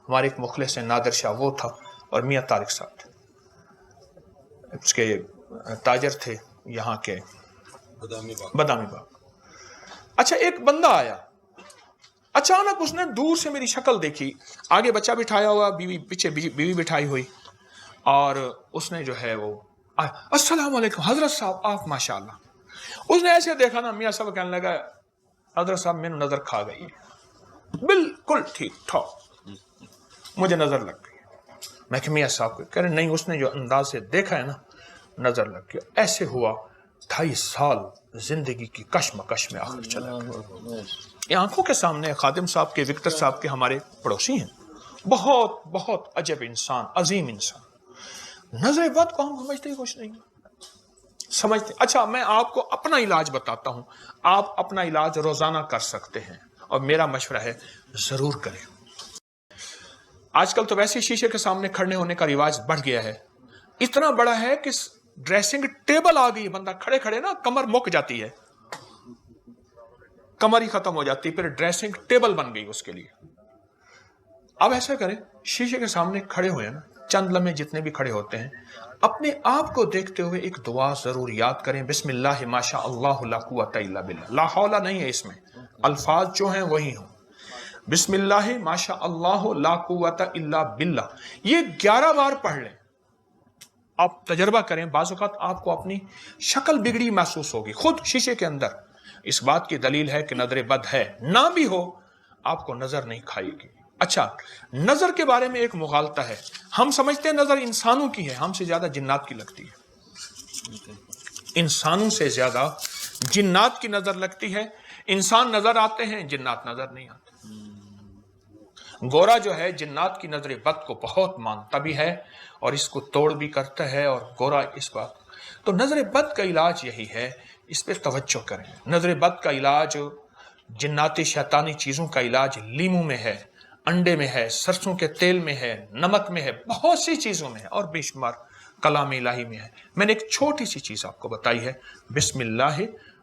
ہمارے ایک مخلص نادر شاہ وہ تھا، اور میاں طارق صاحب تھے، اس کے تاجر تھے یہاں کے بادامی باغ۔ اچھا ایک بندہ آیا، اچانک اس نے دور سے میری شکل دیکھی، آگے بچہ بٹھایا ہوا، بیوی پیچھے بیوی بٹھائی ہوئی، اور اس نے جو ہے وہ السلام علیکم حضرت صاحب آپ ماشاءاللہ۔ اس نے ایسے دیکھا نا، میاں صاحب کہنے لگا حضرت صاحب میں نظر کھا گئی ہے، بالکل ٹھیک ٹھاک مجھے نظر لگ گئی۔ میں کہ میاں صاحب کو کہہ رہے نہیں، اس نے جو انداز سے دیکھا ہے نا نظر لگ گیا۔ ایسے ہوا 2.5 سال زندگی کی کشمکش میں آخر چلا گیا۔ یہ آنکھوں کے سامنے خادم صاحب کے، وکٹر صاحب کے ہمارے پڑوسی ہیں، بہت بہت عجب انسان، عظیم انسان۔ نظر بد کو ہم سمجھتے ہی کچھ نہیں سمجھتے۔ اچھا میں آپ کو اپنا علاج بتاتا ہوں، آپ اپنا علاج روزانہ کر سکتے ہیں، اور میرا مشورہ ہے ضرور کریں۔ آج کل تو ویسے شیشے کے سامنے کھڑے ہونے کا رواج بڑھ گیا ہے، اتنا بڑا ہے کہ ڈریسنگ ٹیبل آ گئی، بندہ کھڑے کھڑے نا کمر مک جاتی ہے، کمر ہی ختم ہو جاتی ہے، پھر ڈریسنگ ٹیبل بن گئی اس کے لیے۔ اب ایسا کریں، شیشے کے سامنے کھڑے ہوئے نا، چند لمحے جتنے بھی کھڑے ہوتے ہیں، اپنے آپ کو دیکھتے ہوئے ایک دعا ضرور یاد کریں، بسم اللہ ما شاء اللہ لا قوت الا باللہ۔ لا حول نہیں ہے اس میں، الفاظ جو ہیں وہی ہوں، بسم اللہ ما شاء اللہ لا قوت الا باللہ۔ یہ 11 بار پڑھ لیں، آپ تجربہ کریں، بعض اوقات آپ کو اپنی شکل بگڑی محسوس ہوگی خود شیشے کے اندر۔ اس بات کی دلیل ہے کہ نظر بد ہے، نہ بھی ہو آپ کو نظر نہیں کھائے گی۔ اچھا نظر کے بارے میں ایک مغالطہ ہے، ہم سمجھتے ہیں نظر انسانوں کی ہے، ہم سے زیادہ جنات کی لگتی ہے، انسانوں سے زیادہ جنات کی نظر لگتی ہے۔ انسان نظر آتے ہیں، جنات نظر نہیں آتے۔ گورا جو ہے جنات کی نظر بد کو بہت مانتا بھی ہے، اور اس کو توڑ بھی کرتا ہے، اور گورا اس بات تو نظر بد کا علاج یہی ہے، اس پہ توجہ کریں۔ نظر بد کا علاج، جناتی شیطانی چیزوں کا علاج لیموں میں ہے، انڈے میں ہے، سرسوں کے تیل میں ہے، نمک میں ہے، بہت سی چیزوں میں ہے، اور بے شمار کلام الہی میں ہے۔ میں نے ایک چھوٹی سی چیز آپ کو بتائی ہے، بسم اللہ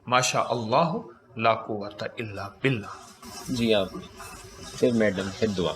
ما شاء اللہ لا قوت الا باللہ۔ جی آپ پھر میڈم پھر دعا۔